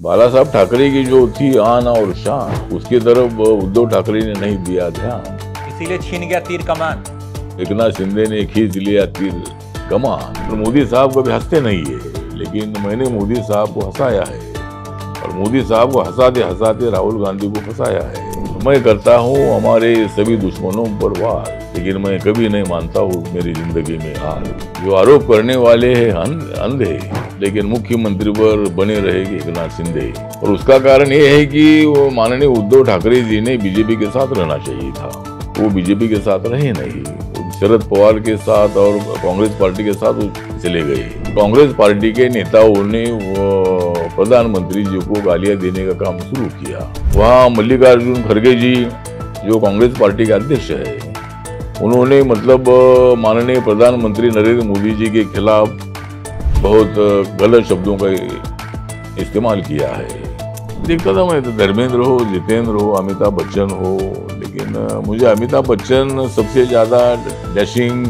बाला साहब ठाकरे की जो थी आन और शान, उसकी तरफ उद्धव ठाकरे ने नहीं दिया ध्यान, इसीलिए छीन गया तीर कमान। एकनाथ शिंदे ने खींच लिया तीर कमान। तो मोदी साहब कभी हंसते नहीं है, लेकिन मैंने मोदी साहब को हंसाया है और मोदी साहब को हंसाते हंसाते राहुल गांधी को फंसाया है। मैं करता हूँ हमारे सभी दुश्मनों पर वार, लेकिन मैं कभी नहीं मानता हूँ मेरी जिंदगी में हार। जो आरोप करने वाले हैं अंधे, लेकिन मुख्यमंत्री पर बने रहेंगे एकनाथ शिंदे। और उसका कारण ये है कि वो माननीय उद्धव ठाकरे जी ने बीजेपी के साथ रहना चाहिए था, वो बीजेपी के साथ रहे नहीं, शरद पवार के साथ और कांग्रेस पार्टी के साथ चले गए। कांग्रेस पार्टी के नेताओं ने प्रधानमंत्री जी को गालियां देने का काम शुरू किया। वहाँ मल्लिकार्जुन खड़गे जी जो कांग्रेस पार्टी के अध्यक्ष है, उन्होंने मतलब माननीय प्रधानमंत्री नरेंद्र मोदी जी के खिलाफ बहुत गलत शब्दों का इस्तेमाल किया है। देखता था मैं, तो धर्मेंद्र हो, जितेंद्र हो, अमिताभ बच्चन हो, लेकिन मुझे अमिताभ बच्चन सबसे ज्यादा डैशिंग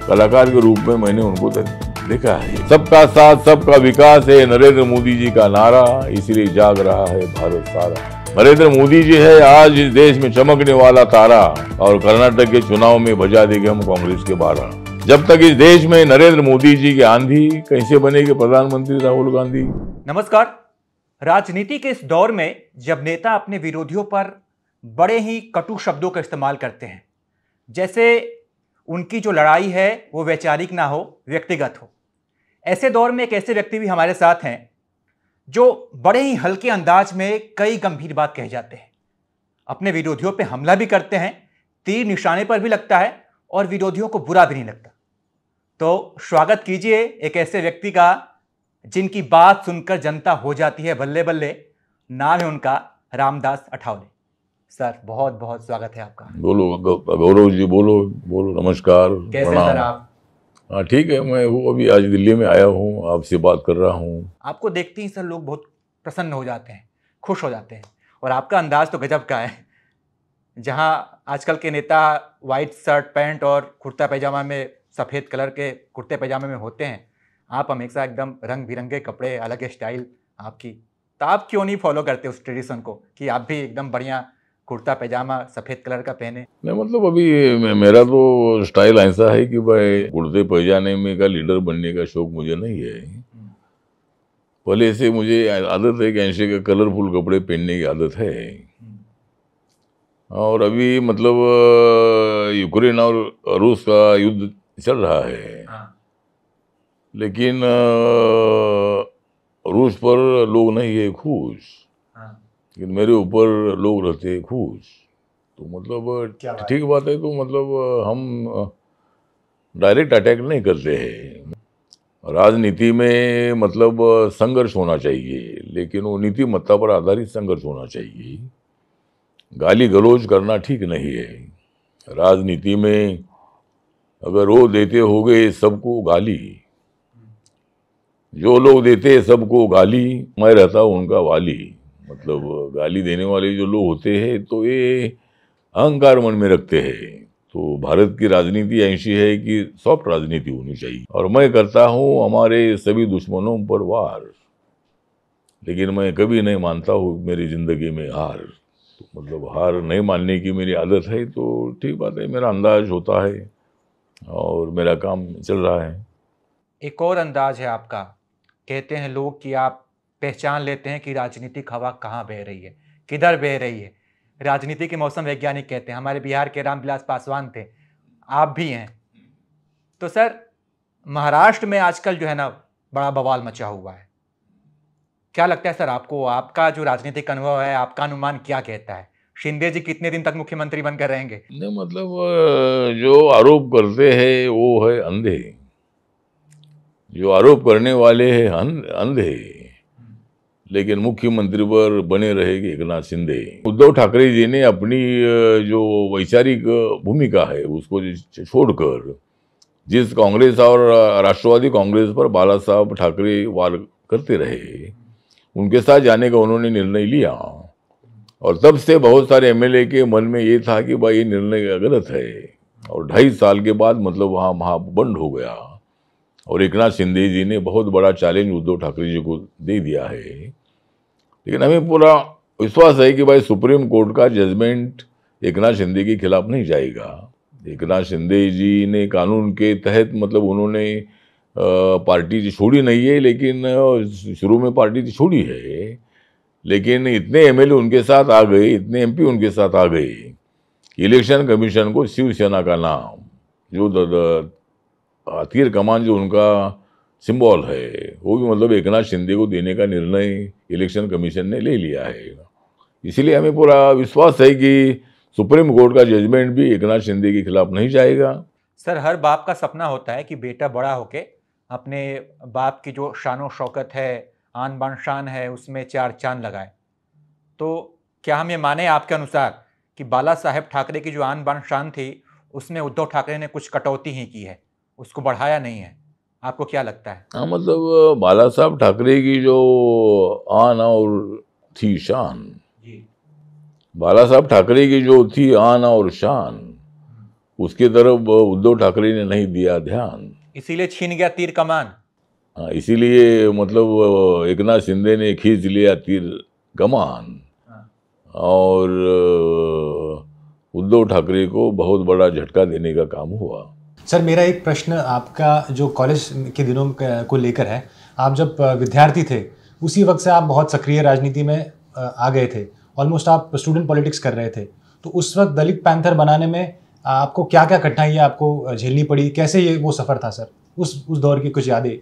कलाकार के रूप में मैंने उनको देखा है। सबका साथ सबका विकास है नरेंद्र मोदी जी का नारा, इसीलिए जाग रहा है भारत सारा। नरेंद्र मोदी जी है आज इस देश में चमकने वाला तारा, और कर्नाटक के चुनाव में बजा देंगे हम कांग्रेस के 12। जब तक इस देश में नरेंद्र मोदी जी की आंधी, कैसे बनेंगे प्रधानमंत्री राहुल गांधी। नमस्कार। राजनीति के इस दौर में जब नेता अपने विरोधियों पर बड़े ही कटु शब्दों का इस्तेमाल करते हैं, जैसे उनकी जो लड़ाई है वो वैचारिक ना हो, व्यक्तिगत हो, ऐसे दौर में एक ऐसे व्यक्ति भी हमारे साथ हैं जो बड़े ही हल्के अंदाज में कई गंभीर बात कह जाते हैं, अपने विरोधियों पे हमला भी करते हैं, तीर निशाने पर भी लगता है और विरोधियों को बुरा भी नहीं लगता। तो स्वागत कीजिए एक ऐसे व्यक्ति का जिनकी बात सुनकर जनता हो जाती है बल्ले बल्ले। नाम है उनका रामदास अठावले। सर बहुत बहुत स्वागत है आपका। बोलो गौरव जी, बोलो नमस्कार। कैसे सर आप? हाँ ठीक है, मैं वो अभी आज दिल्ली में आया हूँ, आपसे बात कर रहा हूँ। आपको देखते ही सर लोग बहुत प्रसन्न हो जाते हैं, खुश हो जाते हैं, और आपका अंदाज तो गजब का है। जहाँ आजकल के नेता वाइट शर्ट पैंट और कुर्ता पैजामा में, सफ़ेद कलर के कुर्ते पैजामे में होते हैं, आप हमेशा एकदम रंग बिरंगे कपड़े, अलग स्टाइल आपकी। तो आप क्यों नहीं फॉलो करते उस ट्रेडिशन को कि आप भी एकदम बढ़िया कुर्ता पैजामा सफ़ेद कलर का पहने? नहीं मतलब अभी मेरा तो स्टाइल ऐसा है कि भाई कुर्ते पैजामे में का लीडर बनने का शौक मुझे नहीं है। पहले से मुझे आदत है कि ऐसे के कलरफुल कपड़े पहनने की आदत है। और अभी मतलब यूक्रेन और रूस का युद्ध चल रहा है, लेकिन रूस पर लोग नहीं है खुश, लेकिन मेरे ऊपर लोग रहते हैं खुश। तो मतलब ठीक बात है। तो मतलब हम डायरेक्ट अटैक नहीं करते हैं। राजनीति में मतलब संघर्ष होना चाहिए, लेकिन वो नीतिमत्ता पर आधारित संघर्ष होना चाहिए। गाली गलौज करना ठीक नहीं है। राजनीति में अगर वो देते होगे सबको गाली, जो लोग देते हैं सबको गाली, मैं रहता हूँ उनका वाली। मतलब गाली देने वाले जो लोग होते हैं तो ये अहंकार मन में रखते हैं। तो भारत की राजनीति ऐसी है कि सॉफ्ट राजनीति होनी चाहिए, और मैं करता हूँ हमारे सभी दुश्मनों पर वार, लेकिन मैं कभी नहीं मानता हूँ मेरी जिंदगी में हार। तो मतलब हार नहीं मानने की मेरी आदत है। तो ठीक बात है, मेरा अंदाज होता है और मेरा काम चल रहा है। एक और अंदाज है आपका, कहते हैं लोग कि आप पहचान लेते हैं कि राजनीतिक हवा कहाँ बह रही है, किधर बह रही है। राजनीति के मौसम वैज्ञानिक कहते हैं, हमारे बिहार के रामविलास पासवान थे, आप भी हैं। तो सर महाराष्ट्र में आजकल जो है ना बड़ा बवाल मचा हुआ है, क्या लगता है सर आपको? आपका जो राजनीतिक अनुभव है, आपका अनुमान क्या कहता है? शिंदे जी कितने दिन तक मुख्यमंत्री बनकर रहेंगे? नहीं मतलब जो आरोप करते हैं वो है अंधे, जो आरोप करने वाले हैं अंधे, लेकिन मुख्यमंत्री पर बने रहेंगे एकनाथ शिंदे। उद्धव ठाकरे जी ने अपनी जो वैचारिक भूमिका है उसको छोड़कर जिस कांग्रेस और राष्ट्रवादी कांग्रेस पर बाला साहब ठाकरे वार करते रहे, उनके साथ जाने का उन्होंने निर्णय लिया। और तब से बहुत सारे एमएलए के मन में ये था कि भाई ये निर्णय गलत है, और 2.5 साल के बाद मतलब वहाँ महाबंड हो गया, और एकनाथ शिंदे जी ने बहुत बड़ा चैलेंज उद्धव ठाकरे जी को दे दिया है। लेकिन हमें पूरा विश्वास है कि भाई सुप्रीम कोर्ट का जजमेंट एकनाथ शिंदे के खिलाफ नहीं जाएगा। एकनाथ शिंदे जी ने कानून के तहत मतलब उन्होंने पार्टी छोड़ी नहीं है, लेकिन शुरू में पार्टी छोड़ी है, लेकिन इतने एमएलए उनके साथ आ गए, इतने एमपी उनके साथ आ गए, इलेक्शन कमीशन को शिवसेना का नाम जो तीर कमान जो उनका सिंबल है वो भी मतलब एकनाथ शिंदे को देने का निर्णय इलेक्शन कमीशन ने ले लिया है। इसीलिए हमें पूरा विश्वास है कि सुप्रीम कोर्ट का जजमेंट भी एकनाथ शिंदे के खिलाफ नहीं जाएगा। सर, हर बाप का सपना होता है कि बेटा बड़ा होके अपने बाप की जो शान और शौकत है, आन बान शान है, उसमें चार चांद लगाए। तो क्या हम ये माने आपके अनुसार कि बाला साहेब ठाकरे की जो आन बान शान थी उसमें उद्धव ठाकरे ने कुछ कटौती ही की है, उसको बढ़ाया नहीं है? आपको क्या लगता है? हाँ, मतलब बाला साहब ठाकरे की जो आन और थी शान, बाला साहब ठाकरे की जो थी आन और शान, उसके तरफ उद्धव ठाकरे ने नहीं दिया ध्यान, इसीलिए छीन गया तीर कमान। हाँ, इसीलिए मतलब एकनाथ शिंदे ने खींच लिया तीर कमान और उद्धव ठाकरे को बहुत बड़ा झटका देने का काम हुआ। सर, मेरा एक प्रश्न आपका जो कॉलेज के दिनों को लेकर है। आप जब विद्यार्थी थे उसी वक्त से आप बहुत सक्रिय राजनीति में आ गए थे, ऑलमोस्ट आप स्टूडेंट पॉलिटिक्स कर रहे थे। तो उस वक्त दलित पैंथर बनाने में आपको क्या क्या कठिनाइयाँ आपको झेलनी पड़ी, कैसे ये वो सफ़र था सर, उस दौर की कुछ यादें?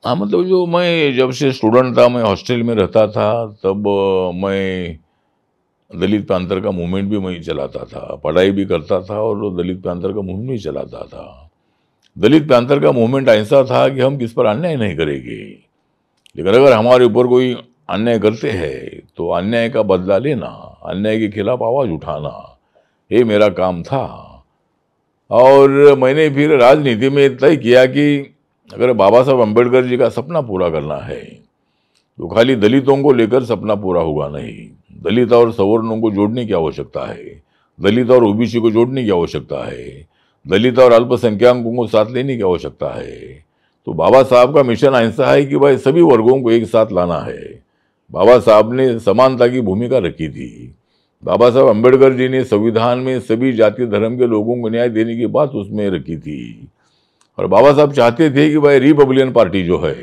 हाँ, मतलब जो मैं जब से स्टूडेंट था, मैं हॉस्टल में रहता था, तब मैं दलित पैंथर का मूवमेंट भी मैं चलाता था, पढ़ाई भी करता था और दलित पैंथर का मूवमेंट भी चलाता था। दलित पैंथर का मूवमेंट ऐसा था कि हम किस पर अन्याय नहीं करेंगे, लेकिन अगर हमारे ऊपर कोई अन्याय करते हैं तो अन्याय का बदला लेना, अन्याय के खिलाफ आवाज़ उठाना, ये मेरा काम था। और मैंने फिर राजनीति में तय किया कि अगर बाबा साहब अम्बेडकर जी का सपना पूरा करना है तो खाली दलितों को लेकर सपना पूरा होगा नहीं, दलित और सवर्णों को जोड़ने की आवश्यकता है, दलित और ओबीसी को जोड़ने की आवश्यकता है, दलित और अल्पसंख्यकों को साथ लेने की आवश्यकता है। तो बाबा साहब का मिशन ऐसा है कि भाई सभी वर्गों को एक साथ लाना है। बाबा साहब ने समानता की भूमिका रखी थी। बाबा साहब अम्बेडकर जी ने संविधान में सभी जाति धर्म के लोगों को न्याय देने की बात उसमें रखी थी। और बाबा साहब चाहते थे कि भाई रिपब्लिकन पार्टी जो है,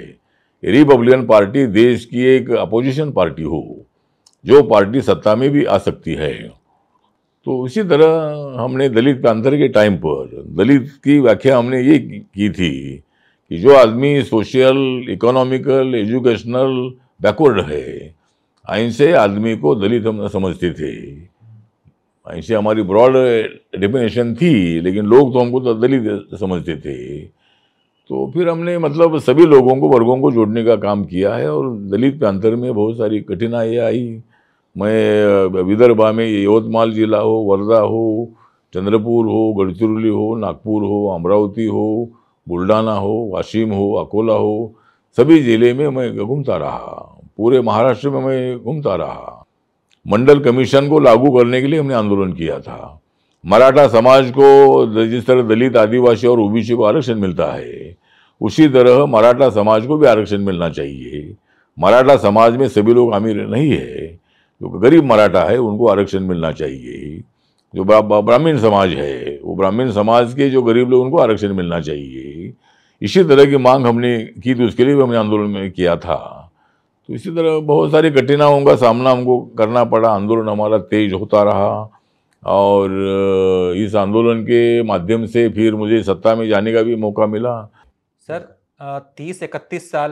रिपब्लिकन पार्टी देश की एक अपोजिशन पार्टी हो, जो पार्टी सत्ता में भी आ सकती है। तो इसी तरह हमने दलित पैंथर के टाइम पर दलित की व्याख्या हमने ये की थी कि जो आदमी सोशल, इकोनॉमिकल, एजुकेशनल बैकवर्ड है, ऐसे आदमी को दलित हम समझते थे। ऐसे हमारी ब्रॉड डेफिनेशन थी, लेकिन लोग तो हमको तो दलित समझते थे। तो फिर हमने मतलब सभी लोगों को, वर्गों को जोड़ने का काम किया है। और दलित पैंथर में बहुत सारी कठिनाइयाँ आई। मैं विदर्भा में यवतमाल जिला हो, वर्धा हो, चंद्रपुर हो, गडचिरोली हो, नागपुर हो, अमरावती हो, बुल्ढाना हो, वाशिम हो, अकोला हो, सभी जिले में मैं घूमता रहा। पूरे महाराष्ट्र में मैं घूमता रहा। मंडल कमीशन को लागू करने के लिए हमने आंदोलन किया था। मराठा समाज को जिस तरह दलित, आदिवासी और ओबीसी को आरक्षण मिलता है, उसी तरह मराठा समाज को भी आरक्षण मिलना चाहिए। मराठा समाज में सभी लोग अमीर नहीं है, जो गरीब मराठा है उनको आरक्षण मिलना चाहिए। जो ब्राह्मण समाज है, वो ब्राह्मण समाज के जो गरीब लोग, उनको आरक्षण मिलना चाहिए। इसी तरह की मांग हमने की, तो उसके लिए भी हमने आंदोलन में किया था। तो इसी तरह बहुत सारी कठिनाइयों का सामना हमको करना पड़ा। आंदोलन हमारा तेज होता रहा और इस आंदोलन के माध्यम से फिर मुझे सत्ता में जाने का भी मौका मिला। सर, 30-31 साल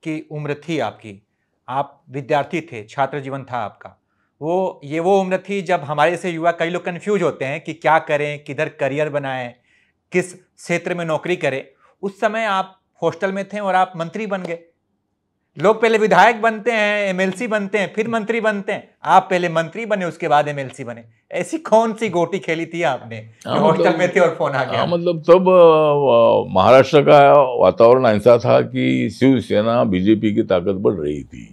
की उम्र थी आपकी, आप विद्यार्थी थे, छात्र जीवन था आपका। वो उम्र थी जब हमारे से युवा कई लोग कंफ्यूज होते हैं कि क्या करें, किधर करियर बनाएं, किस क्षेत्र में नौकरी करें। उस समय आप हॉस्टल में थे और आप मंत्री बन गए। लोग पहले विधायक बनते हैं, एमएलसी बनते हैं, फिर मंत्री बनते हैं। आप पहले मंत्री बने, उसके बाद एमएलसी बने। ऐसी कौन सी गोटी खेली थी आपने जो हॉस्टल में थे और फोन आ गया? मतलब तब महाराष्ट्र का वातावरण ऐसा था कि शिवसेना, बीजेपी की ताकत बढ़ रही थी।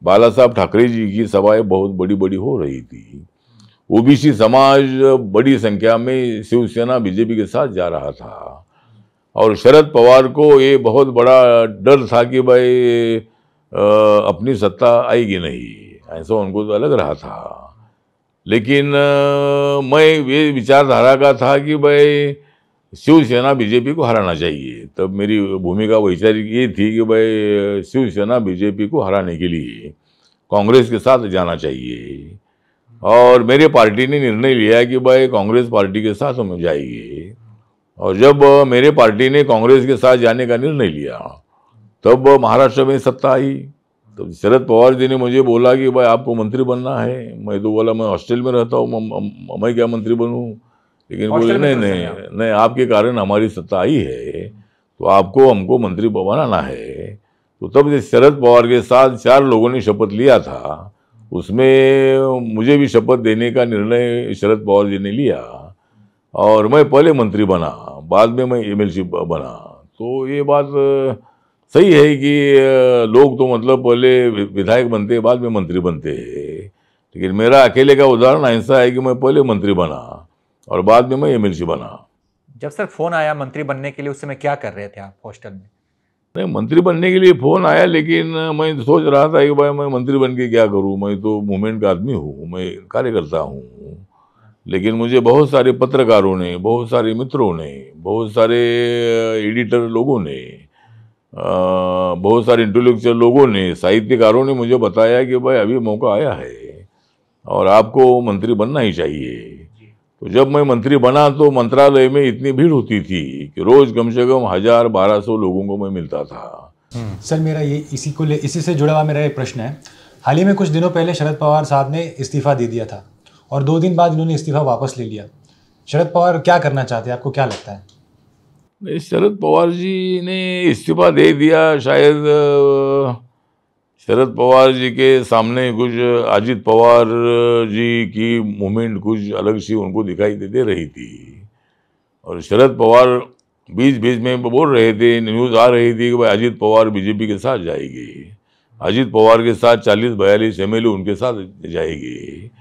बाला साहब ठाकरे जी की सभाएं बहुत बड़ी बड़ी हो रही थी। ओबीसी समाज बड़ी संख्या में शिवसेना, बीजेपी के साथ जा रहा था। और शरद पवार को ये बहुत बड़ा डर था कि भाई अपनी सत्ता आएगी नहीं, ऐसा उनको तो अलग रहा था। लेकिन मैं ये विचारधारा का था कि भाई शिवसेना बीजेपी को हराना चाहिए। तब मेरी भूमिका वैचारिक ये थी कि भाई शिवसेना बीजेपी को हराने के लिए कांग्रेस के साथ जाना चाहिए, और मेरे पार्टी ने निर्णय लिया कि भाई कांग्रेस पार्टी के साथ हम जाएंगे। और जब मेरे पार्टी ने कांग्रेस के साथ जाने का निर्णय लिया, तब महाराष्ट्र में सत्ता आई। तो शरद पवार जी ने मुझे बोला कि भाई आपको मंत्री बनना है। मैं तो बोला मैं हॉस्टल में रहता हूँ, मैं क्या मंत्री बनूँ। लेकिन बोले नहीं नहीं नहीं, आपके कारण हमारी सत्ता आई है, तो आपको हमको मंत्री बनाना है। तो तब से शरद पवार के साथ 4 लोगों ने शपथ लिया था, उसमें मुझे भी शपथ देने का निर्णय शरद पवार जी ने लिया, और मैं पहले मंत्री बना, बाद में मैं एमएलसी बना। तो ये बात सही है कि लोग तो मतलब पहले विधायक बनते हैं, बाद में मंत्री बनते हैं। लेकिन मेरा अकेले का उदाहरण ऐसा है कि मैं पहले मंत्री बना और बाद में मैं एमएलसी बना। जब सर फोन आया मंत्री बनने के लिए, उस समय क्या कर रहे थे आप हॉस्टल में? नहीं, मंत्री बनने के लिए फोन आया, लेकिन मैं सोच रहा था कि भाई मैं मंत्री बन के क्या करूं, मैं तो मूवमेंट का आदमी हूं, मैं कार्यकर्ता हूं। लेकिन मुझे बहुत सारे पत्रकारों ने, बहुत सारे मित्रों ने, बहुत सारे एडिटर लोगों ने, बहुत सारे इंटेलेक्चुअल लोगों ने, साहित्यकारों ने मुझे बताया कि भाई अभी मौका आया है और आपको मंत्री बनना ही चाहिए। तो जब मैं मंत्री बना तो मंत्रालय में इतनी भीड़ होती थी कि रोज कम से कम 1000-1200 लोगों को मैं मिलता था। सर मेरा ये इसी से जुड़ा हुआ मेरा एक प्रश्न है। हाल ही में कुछ दिनों पहले शरद पवार साहब ने इस्तीफा दे दिया था और 2 दिन बाद इन्होंने इस्तीफा वापस ले लिया। शरद पवार क्या करना चाहते हैं, आपको क्या लगता है? शरद पवार जी ने इस्तीफा दे दिया, शायद शरद पवार जी के सामने कुछ अजित पवार जी की मूवमेंट कुछ अलग सी उनको दिखाई दे रही थी, और शरद पवार बीच बीच में बोल रहे थे, न्यूज़ आ रही थी कि भाई अजित पवार बीजेपी के साथ जाएगी, अजित पवार के साथ 40-42 एमएलए उनके साथ जाएगी।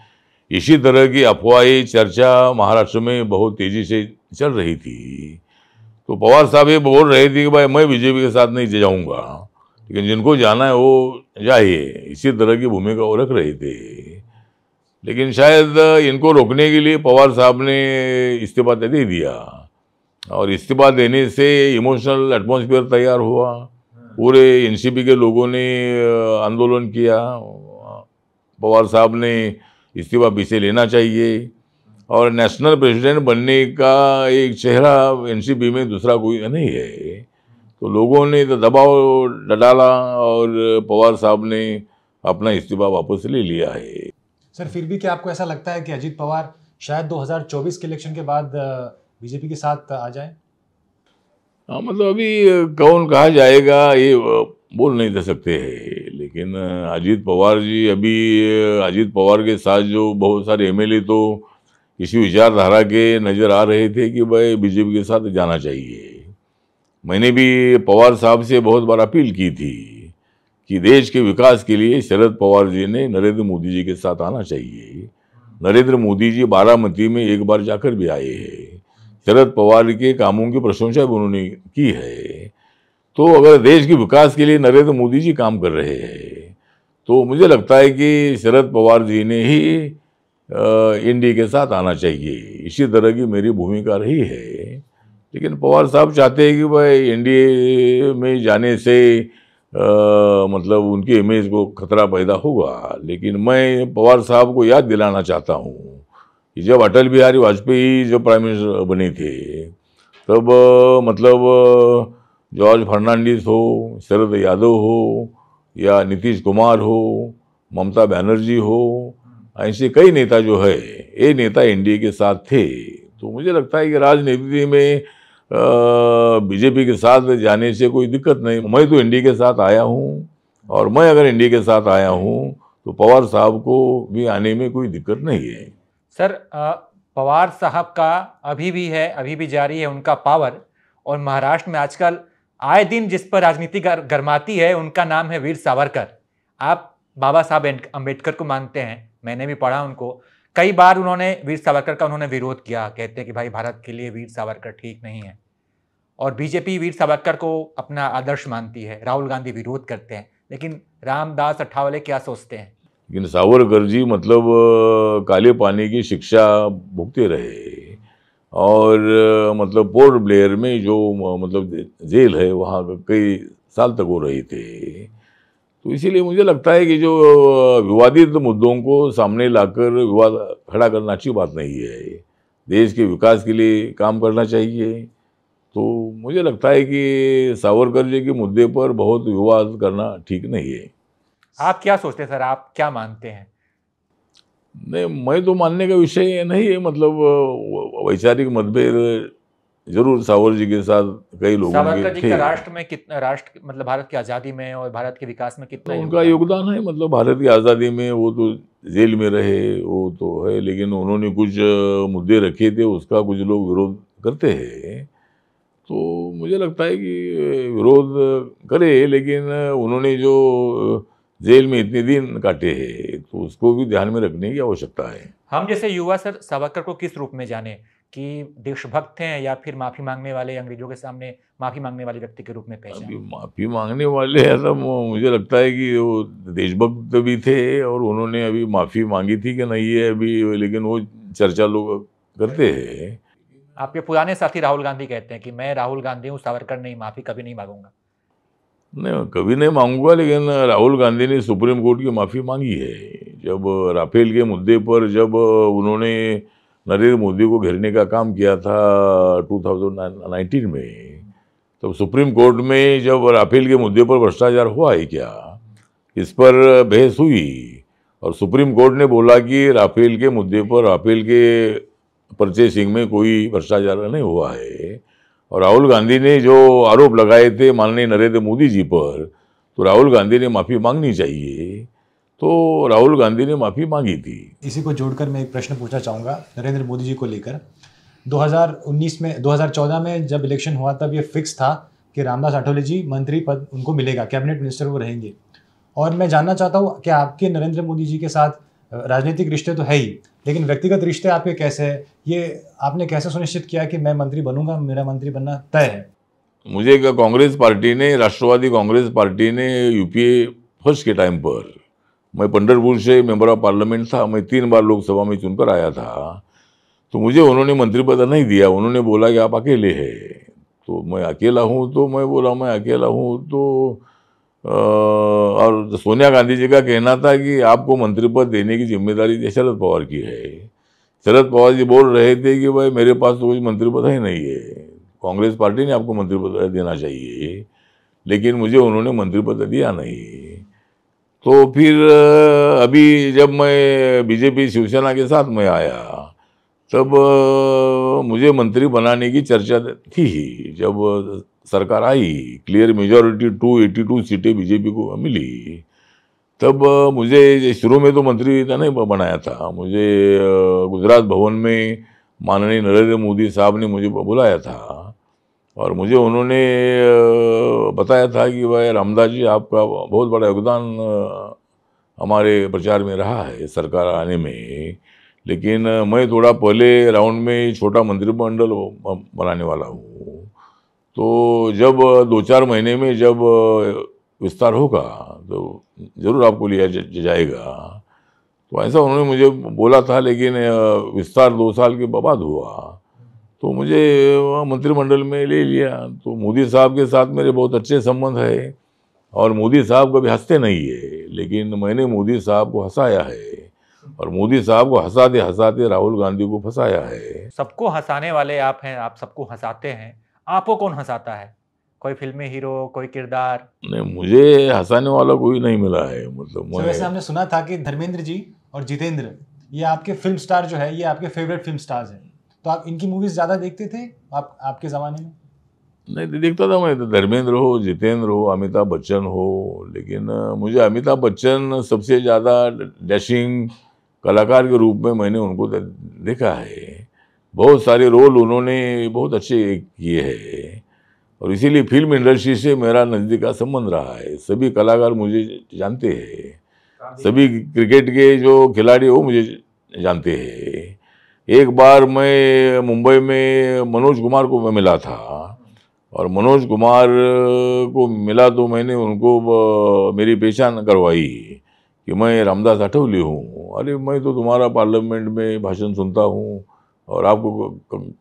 इसी तरह की अफवाहें, चर्चा महाराष्ट्र में बहुत तेजी से चल रही थी। तो पवार साहब ये बोल रहे थे कि भाई मैं बीजेपी के साथ नहीं जाऊंगा, लेकिन जिनको जाना है वो जाइए, इसी तरह की भूमिका वो रख रहे थे। लेकिन शायद इनको रोकने के लिए पवार साहब ने इस्तीफा दे दिया, और इस्तीफा देने से इमोशनल एटमॉस्फेयर तैयार हुआ। पूरे एनसीपी के लोगों ने आंदोलन किया, पवार साहब ने इस्तीफा पीछे लेना चाहिए, और नेशनल प्रेसिडेंट बनने का एक चेहरा एनसीपी में दूसरा कोई नहीं है। तो लोगों ने तो दबाव डाला और पवार साहब ने अपना इस्तीफा वापस ले लिया है। सर फिर भी क्या आपको ऐसा लगता है कि अजित पवार शायद 2024 के इलेक्शन के बाद बीजेपी के साथ आ जाए? हाँ, मतलब अभी कौन कहा जाएगा ये बोल नहीं दे सकते हैं। लेकिन अजित पवार जी, अभी अजित पवार के साथ जो बहुत सारे एमएलए तो इसी विचारधारा के नज़र आ रहे थे कि भाई बीजेपी के साथ जाना चाहिए। मैंने भी पवार साहब से बहुत बार अपील की थी कि देश के विकास के लिए शरद पवार जी ने नरेंद्र मोदी जी के साथ आना चाहिए। नरेंद्र मोदी जी बारामती में एक बार जाकर भी आए हैं, शरद पवार के कामों की प्रशंसा भी उन्होंने की है। तो अगर देश के विकास के लिए नरेंद्र मोदी जी काम कर रहे हैं, तो मुझे लगता है कि शरद पवार जी ने ही एनडीए के साथ आना चाहिए। इसी तरह की मेरी भूमिका रही है। लेकिन पवार साहब चाहते हैं कि भाई एनडीए में जाने से मतलब उनकी इमेज को खतरा पैदा होगा। लेकिन मैं पवार साहब को याद दिलाना चाहता हूँ कि जब अटल बिहारी वाजपेयी जब प्राइम मिनिस्टर बने थे, तब मतलब जॉर्ज फर्नांडिस हो, शरद यादव हो, या नीतीश कुमार हो, ममता बनर्जी हो, ऐसे कई नेता जो है, ये नेता एनडीए के साथ थे। तो मुझे लगता है कि राजनीति में बीजेपी के साथ जाने से कोई दिक्कत नहीं। मैं तो एनडीए के साथ आया हूँ, और मैं अगर एनडीए के साथ आया हूँ तो पवार साहब को भी आने में कोई दिक्कत नहीं है। सर पवार साहब का अभी भी है, अभी भी जारी है उनका पावर, और महाराष्ट्र में आजकल आए दिन जिस पर राजनीति गरमाती है उनका नाम है वीर सावरकर। आप बाबा साहब अम्बेडकर को मानते हैं, मैंने भी पढ़ा उनको। कई बार उन्होंने वीर सावरकर का विरोध किया, कहते हैं कि भाई भारत के लिए वीर सावरकर ठीक नहीं है। और बीजेपी वीर सावरकर को अपना आदर्श मानती है, राहुल गांधी विरोध करते हैं। लेकिन रामदास अठावले क्या सोचते हैं? लेकिन सावरकर जी मतलब काले पानी की शिक्षा भुगते रहे और मतलब पोर्ट ब्लेयर में जो मतलब जेल है वहाँ कई साल तक वो रहे थे। तो इसीलिए मुझे लगता है कि जो विवादित मुद्दों को सामने लाकर विवाद खड़ा करना अच्छी बात नहीं है। देश के विकास के लिए काम करना चाहिए। तो मुझे लगता है कि सावरकर जी के मुद्दे पर बहुत विवाद करना ठीक नहीं है। आप क्या सोचते हैं सर, आप क्या मानते हैं? नहीं, मैं तो मानने का विषय नहीं है, मतलब वैचारिक मतभेद जरूर सावरकर जी के साथ कई लोगों सावरकर के जी का थे। राष्ट्र में कितना, राष्ट्र मतलब भारत की आज़ादी में और भारत के विकास में कितना तो उनका योगदान है, मतलब भारत की आज़ादी में वो तो जेल में रहे, वो तो है, लेकिन उन्होंने कुछ मुद्दे रखे थे, उसका कुछ लोग विरोध करते हैं। तो मुझे लगता है कि विरोध करे, लेकिन उन्होंने जो जेल में इतने दिन काटे हैं तो उसको भी ध्यान में रखने की आवश्यकता है। हम जैसे युवा सर सावरकर को किस रूप में जाने, कि देशभक्त हैं या फिर माफी मांगने वाले, अंग्रेजों के सामने माफी मांगने वाले व्यक्ति के रूप में अभी पहचाने? माफी मांगने वाले ऐसा मुझे लगता है कि वो देशभक्त भी थे और उन्होंने अभी माफी मांगी थी कि नहीं है अभी, लेकिन वो चर्चा लोग करते हैं। आपके पुराने साथी राहुल गांधी कहते हैं कि मैं राहुल गांधी हूँ, सावरकर नहीं, माफी कभी नहीं मांगूंगा। नहीं, कभी नहीं मांगूंगा, लेकिन राहुल गांधी ने सुप्रीम कोर्ट की माफ़ी मांगी है। जब राफेल के मुद्दे पर जब उन्होंने नरेंद्र मोदी को घेरने का काम किया था 2019 में, तब सुप्रीम कोर्ट में जब राफेल के मुद्दे पर भ्रष्टाचार हुआ है क्या, इस पर बहस हुई और सुप्रीम कोर्ट ने बोला कि राफेल के मुद्दे पर, राफेल के परचेसिंग में कोई भ्रष्टाचार नहीं हुआ है। और राहुल गांधी ने जो आरोप लगाए थे माननीय नरेंद्र मोदी जी पर, तो राहुल गांधी ने माफ़ी मांगनी चाहिए। तो राहुल गांधी ने माफ़ी मांगी थी। इसी को जोड़कर मैं एक प्रश्न पूछना चाहूँगा नरेंद्र मोदी जी को लेकर। 2014 में जब इलेक्शन हुआ तब ये फिक्स था कि रामदास अठावले जी मंत्री पद उनको मिलेगा, कैबिनेट मिनिस्टर वो रहेंगे। और मैं जानना चाहता हूँ कि आपके नरेंद्र मोदी जी के साथ राजनीतिक रिश्ते तो है ही, लेकिन व्यक्तिगत रिश्ते आपके कैसे हैं? ये आपने कैसे सुनिश्चित किया कि मैं मंत्री बनूंगा, मेरा मंत्री बनना तय है? मुझे कांग्रेस पार्टी ने, राष्ट्रवादी कांग्रेस पार्टी ने यूपीए फर्स्ट के टाइम पर, मैं पंढरपुर से मेंबर ऑफ पार्लियामेंट था, मैं 3 बार लोकसभा में चुनकर आया था, तो मुझे उन्होंने मंत्री पद नहीं दिया। उन्होंने बोला कि आप अकेले हैं। तो मैं अकेला हूँ, तो मैं बोला मैं अकेला हूँ। तो और सोनिया गांधी जी का कहना था कि आपको मंत्री पद देने की जिम्मेदारी शरद पवार की है। शरद पवार जी बोल रहे थे कि भाई मेरे पास तो कोई मंत्री पद है नहीं है, कांग्रेस पार्टी ने आपको मंत्री पद देना चाहिए, लेकिन मुझे उन्होंने मंत्री पद दिया नहीं। तो फिर अभी जब मैं बीजेपी शिवसेना के साथ में आया, तब मुझे मंत्री बनाने की चर्चा थी ही। जब सरकार आई, क्लियर मेजॉरिटी 282 सीटें बीजेपी को मिली, तब मुझे शुरू में तो मंत्री नहीं बनाया था। मुझे गुजरात भवन में माननीय नरेंद्र मोदी साहब ने मुझे बुलाया था और मुझे उन्होंने बताया था कि भाई रामदास जी, आपका बहुत बड़ा योगदान हमारे प्रचार में रहा है सरकार आने में, लेकिन मैं थोड़ा पहले राउंड में छोटा मंत्रिमंडल बनाने वाला हूँ। तो जब 2-4 महीने में जब विस्तार होगा तो ज़रूर आपको लिया जाएगा। तो ऐसा उन्होंने मुझे बोला था, लेकिन विस्तार 2 साल के बाद हुआ तो मुझे मंत्रिमंडल में ले लिया। तो मोदी साहब के साथ मेरे बहुत अच्छे संबंध है और मोदी साहब कभी हंसते नहीं है, लेकिन मैंने मोदी साहब को हंसाया है और मोदी साहब को हंसाते हंसाते राहुल गांधी को फंसाया है। सबको हंसाने वाले आप हैं, आप सबको हंसाते हैं। आपको कौन हंसाता है? कोई फिल्मी हीरो, कोई किरदार? नहीं, मुझे हंसाने वाला कोई नहीं मिला है। मतलब तो वैसे हमने सुना था कि धर्मेंद्र जी और जितेंद्र, ये आपके फिल्म स्टार जो है, ये आपके फेवरेट फिल्म स्टार्स हैं, तो आप इनकी मूवीज ज़्यादा देखते थे आपके ज़माने में? नहीं, देखता था मैं। धर्मेंद्र हो, जितेंद्र हो, अमिताभ बच्चन हो, लेकिन मुझे अमिताभ बच्चन सबसे ज़्यादा डैशिंग कलाकार के रूप में मैंने उनको देखा है। बहुत सारे रोल उन्होंने बहुत अच्छे किए हैं और इसीलिए फिल्म इंडस्ट्री से मेरा नज़दीक का संबंध रहा है। सभी कलाकार मुझे जानते हैं, सभी क्रिकेट के जो खिलाड़ी वो मुझे जानते हैं। एक बार मैं मुंबई में मनोज कुमार को मैं मिला था और मनोज कुमार को मिला तो मैंने उनको मेरी पहचान करवाई कि मैं रामदास आठवले हूँ। अरे मैं तो तुम्हारा पार्लियामेंट में भाषण सुनता हूँ और आपको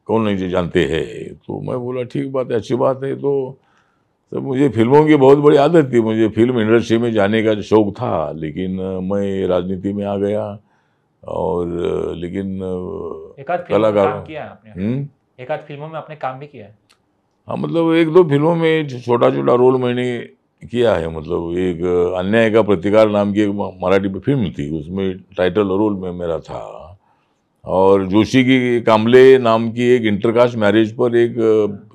कौन नहीं जानते हैं। तो मैं बोला ठीक बात है, अच्छी बात है। तो मुझे फिल्मों की बहुत बड़ी आदत थी, मुझे फिल्म इंडस्ट्री में जाने का शौक था, लेकिन मैं राजनीति में आ गया। और लेकिन एक आध फिल्मों में काम किया है आपने? एक आध फिल्मों में आपने काम भी किया है? हाँ, मतलब एक दो फिल्मों में छोटा छोटा रोल मैंने किया है। मतलब एक अन्याय का प्रतिकार नाम की एक मराठी फिल्म थी, उसमें टाइटल रोल में मेरा था। और जोशी की कामले नाम की एक इंटरकास्ट मैरिज पर एक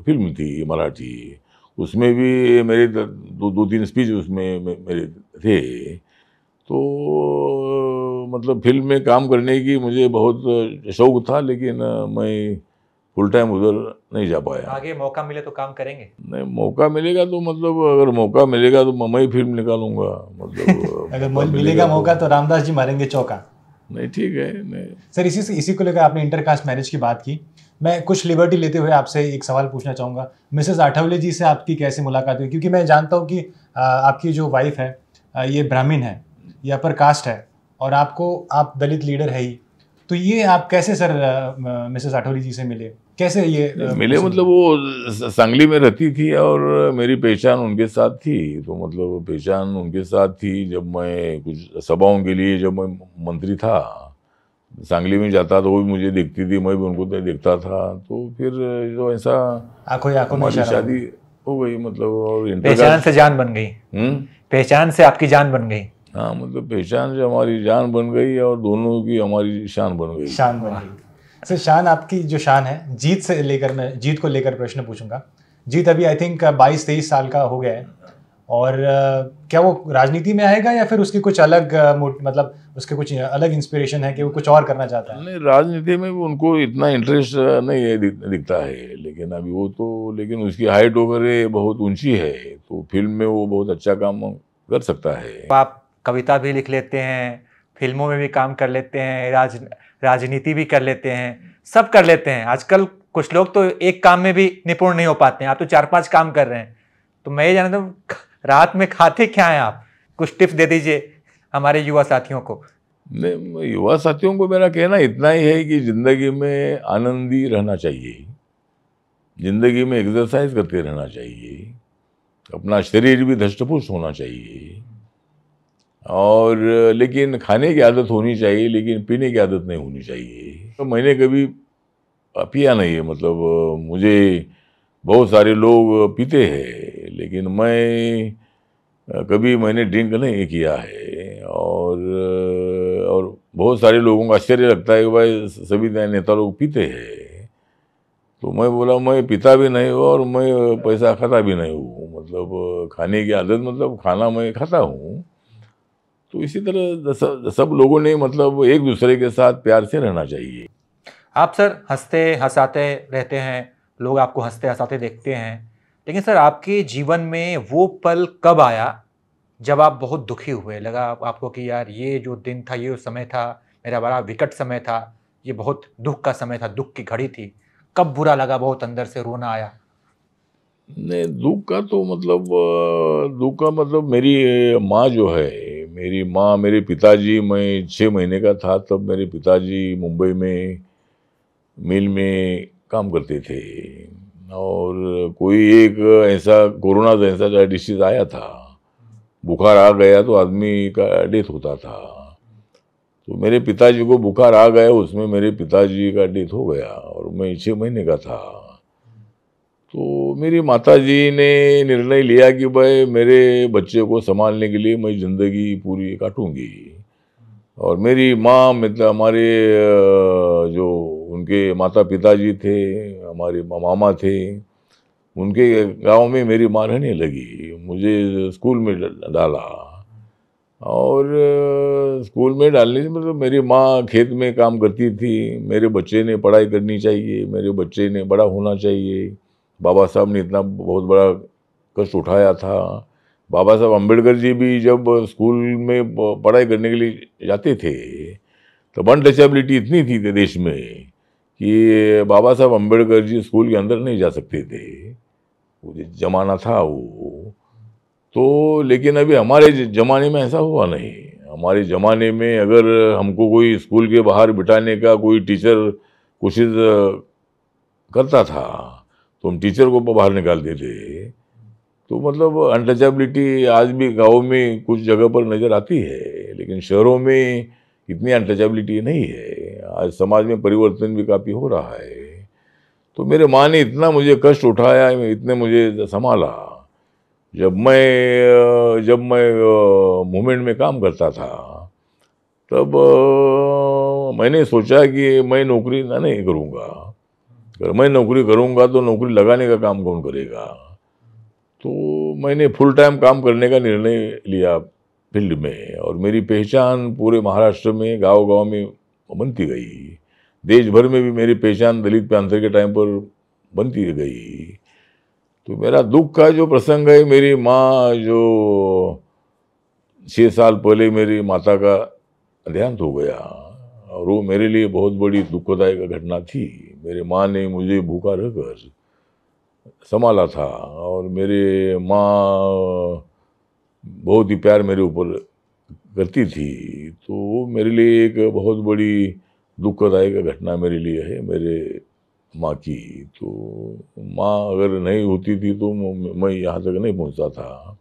फिल्म थी मराठी, उसमें भी मेरे दो तीन स्पीच उसमें मेरे थे। तो मतलब फिल्म में काम करने की मुझे बहुत शौक था, लेकिन मैं फुल टाइम उधर नहीं जा पाया। आगे मौका मिले तो काम करेंगे? नहीं, मौका मिलेगा तो मतलब अगर मौका मिलेगा तो मैं ही फिल्म निकालूंगा। मतलब अगर मिलेगा मौका तो रामदास जी मारेंगे चौका। नहीं, ठीक है। नहीं सर, इसी को लेकर आपने इंटरकास्ट मैरिज की बात की, मैं कुछ लिबर्टी लेते हुए आपसे एक सवाल पूछना चाहूँगा। मिसेस आठवले जी से आपकी कैसे मुलाकात हुई? क्योंकि मैं जानता हूँ कि आपकी जो वाइफ है ये ब्राह्मण है, ये अपर कास्ट है, और आप दलित लीडर है ही, तो ये आप कैसे सर मिसेस आठवले जी से मिले? कैसे ये मिले? मतलब वो सांगली में रहती थी और मेरी पहचान उनके साथ थी। तो मतलब पहचान उनके साथ थी जब मैं कुछ सभाओं के लिए, जब मैं मंत्री था, सांगली में जाता तो वो भी मुझे देखती थी, मैं भी उनको देखता था। तो फिर जो ऐसा हमारी शादी हो गई। मतलब और पहचान से जान बन गई। पहचान से आपकी जान बन गई। हाँ, मतलब पहचान से हमारी जान बन गई और दोनों की हमारी शान बन गई। शान बन गई। सर, शान, आपकी जो शान है, जीत को लेकर प्रश्न पूछूंगा। जीत अभी आई थिंक 22-23 साल का हो गया है, और क्या वो राजनीति में आएगा या फिर उसकी कुछ अलग मतलब उसके कुछ अलग इंस्पिरेशन है कि वो कुछ और करना चाहता है? नहीं, राजनीति में भी उनको इतना इंटरेस्ट नहीं है, दिखता है। लेकिन अभी वो तो, लेकिन उसकी हाइट वगैरह बहुत ऊंची है, तो फिल्म में वो बहुत अच्छा काम कर सकता है। आप कविता भी लिख लेते हैं, फिल्मों में भी काम कर लेते हैं, राजनीति भी कर लेते हैं, सब कर लेते हैं। आजकल कुछ लोग तो एक काम में भी निपुण नहीं हो पाते हैं, आप तो 4-5 काम कर रहे हैं। तो मैं ये जानता हूँ रात में खाते क्या हैं आप? कुछ टिप्स दे दीजिए हमारे युवा साथियों को। नहीं, युवा साथियों को मेरा कहना इतना ही है कि जिंदगी में आनंदी रहना चाहिए, जिंदगी में एक्सरसाइज करते रहना चाहिए, अपना शरीर भी धष्टपुष्ट होना चाहिए, और लेकिन खाने की आदत होनी चाहिए, लेकिन पीने की आदत नहीं होनी चाहिए। तो मैंने कभी पिया नहीं है। मतलब मुझे बहुत सारे लोग पीते हैं, लेकिन मैंने ड्रिंक नहीं किया है। और बहुत सारे लोगों को आश्चर्य लगता है कि भाई सभी नेता लोग पीते हैं। तो मैं बोला मैं पीता भी नहीं हूँ और मैं पैसा खाता भी नहीं हूँ। मतलब खाने की आदत, मतलब खाना मैं खाता हूँ। तो इसी तरह सब लोगों ने मतलब एक दूसरे के साथ प्यार से रहना चाहिए। आप सर हंसते हंसाते रहते हैं, लोग आपको हंसते हंसाते देखते हैं, लेकिन सर आपके जीवन में वो पल कब आया जब आप बहुत दुखी हुए? लगा आपको कि यार ये जो दिन था, ये समय था, मेरा बड़ा विकट समय था, ये बहुत दुख का समय था, दुख की घड़ी थी। कब बुरा लगा, बहुत अंदर से रोना आया? नहीं, दुख का मतलब मेरी माँ जो है, मेरी माँ, मेरे पिताजी, मैं 6 महीने का था तब मेरे पिताजी मुंबई में मिल में काम करते थे, और कोई एक ऐसा कोरोना जैसा डिसीज आया था, बुखार आ गया तो आदमी का डेथ होता था। तो मेरे पिताजी को बुखार आ गया, उसमें मेरे पिताजी का डेथ हो गया और मैं 6 महीने का था। तो मेरी माताजी ने निर्णय लिया कि भाई मेरे बच्चे को संभालने के लिए मैं ज़िंदगी पूरी काटूंगी। और मेरी माँ, मतलब हमारे जो उनके माता पिताजी थे, हमारे मामा थे, उनके गांव में मेरी माँ रहने लगी। मुझे स्कूल में डाला, और स्कूल में डालने से मतलब मेरी माँ खेत में काम करती थी। मेरे बच्चे ने पढ़ाई करनी चाहिए, मेरे बच्चे ने बड़ा होना चाहिए। बाबा साहब ने इतना बहुत बड़ा कष्ट उठाया था। बाबा साहब अम्बेडकर जी भी जब स्कूल में पढ़ाई करने के लिए जाते थे तो अनटचेबिलिटी इतनी थी देश में कि बाबा साहब अम्बेडकर जी स्कूल के अंदर नहीं जा सकते थे। वो जो जमाना था वो तो। लेकिन अभी हमारे जमाने में ऐसा हुआ नहीं। हमारे ज़माने में अगर हमको कोई स्कूल के बाहर बिठाने का कोई टीचर कोशिश करता था तो हम टीचर को बाहर निकाल देते। तो मतलब अनटचेबिलिटी आज भी गाँव में कुछ जगह पर नज़र आती है, लेकिन शहरों में इतनी अनटचेबिलिटी नहीं है। आज समाज में परिवर्तन भी काफ़ी हो रहा है। तो मेरे माँ ने इतना मुझे कष्ट उठाया, इतने मुझे संभाला। जब मैं मूवमेंट में काम करता था तब मैंने सोचा कि मैं नौकरी नहीं करूँगा। अगर मैं नौकरी करूँगा तो नौकरी लगाने का काम कौन करेगा। तो मैंने फुल टाइम काम करने का निर्णय लिया फील्ड में, और मेरी पहचान पूरे महाराष्ट्र में गांव-गांव में बनती गई। देश भर में भी मेरी पहचान दलित पैंथर के टाइम पर बनती गई। तो मेरा दुख का जो प्रसंग है, मेरी माँ जो 6 साल पहले मेरी माता का देहांत हो गया, और वो मेरे लिए बहुत बड़ी दुखदायक घटना थी। मेरी माँ ने मुझे भूखा रहकर संभाला था, और मेरे माँ बहुत ही प्यार मेरे ऊपर करती थी। तो वो मेरे लिए एक बहुत बड़ी दुखदायक घटना मेरे लिए है, मेरे माँ की। तो माँ अगर नहीं होती थी तो मैं यहाँ तक नहीं पहुँचा था।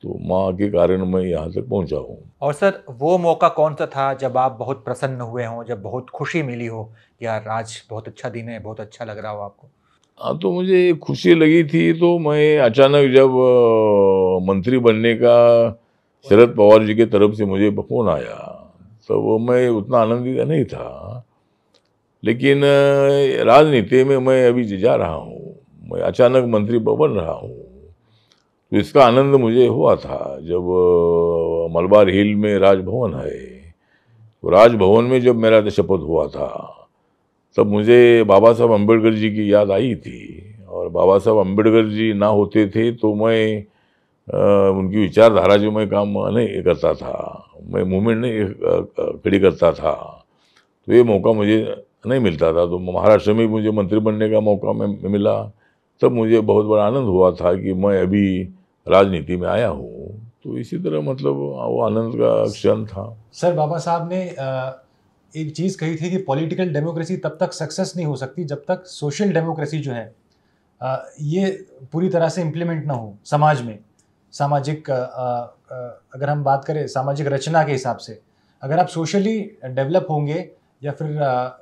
तो माँ के कारण मैं यहाँ तक पहुँचा हूँ। और सर वो मौका कौन सा था जब आप बहुत प्रसन्न हुए हों, जब बहुत खुशी मिली हो, यार आज बहुत अच्छा दिन है, बहुत अच्छा लग रहा हो आपको? हाँ, तो मुझे खुशी लगी थी। तो मैं अचानक जब मंत्री बनने का शरद पवार जी की तरफ से मुझे फोन आया, तो वो मैं उतना आनंदित नहीं था। लेकिन राजनीति में मैं अभी जा रहा हूँ, मैं अचानक मंत्री बन रहा हूँ। तो इसका आनंद मुझे हुआ था जब मलबार हिल में राजभवन है, तो राजभवन में जब मेरा शपथ हुआ था तब मुझे बाबा साहब अम्बेडकर जी की याद आई थी। और बाबा साहब अम्बेडकर जी ना होते थे तो मैं उनकी विचारधारा जो मैं काम नहीं करता था, मैं मूवमेंट नहीं खड़ी करता था, तो ये मौका मुझे नहीं मिलता था। तो महाराष्ट्र में मुझे मंत्री बनने का मौका मिला, तब मुझे बहुत बड़ा आनंद हुआ था कि मैं अभी राजनीति में आया हूँ। तो इसी तरह मतलब वो आनंद का क्षण था। सर, बाबा साहब ने एक चीज़ कही थी कि पॉलिटिकल डेमोक्रेसी तब तक सक्सेस नहीं हो सकती जब तक सोशल डेमोक्रेसी जो है ये पूरी तरह से इम्प्लीमेंट ना हो समाज में। सामाजिक अगर हम बात करें सामाजिक रचना के हिसाब से, अगर आप सोशली डेवलप होंगे या फिर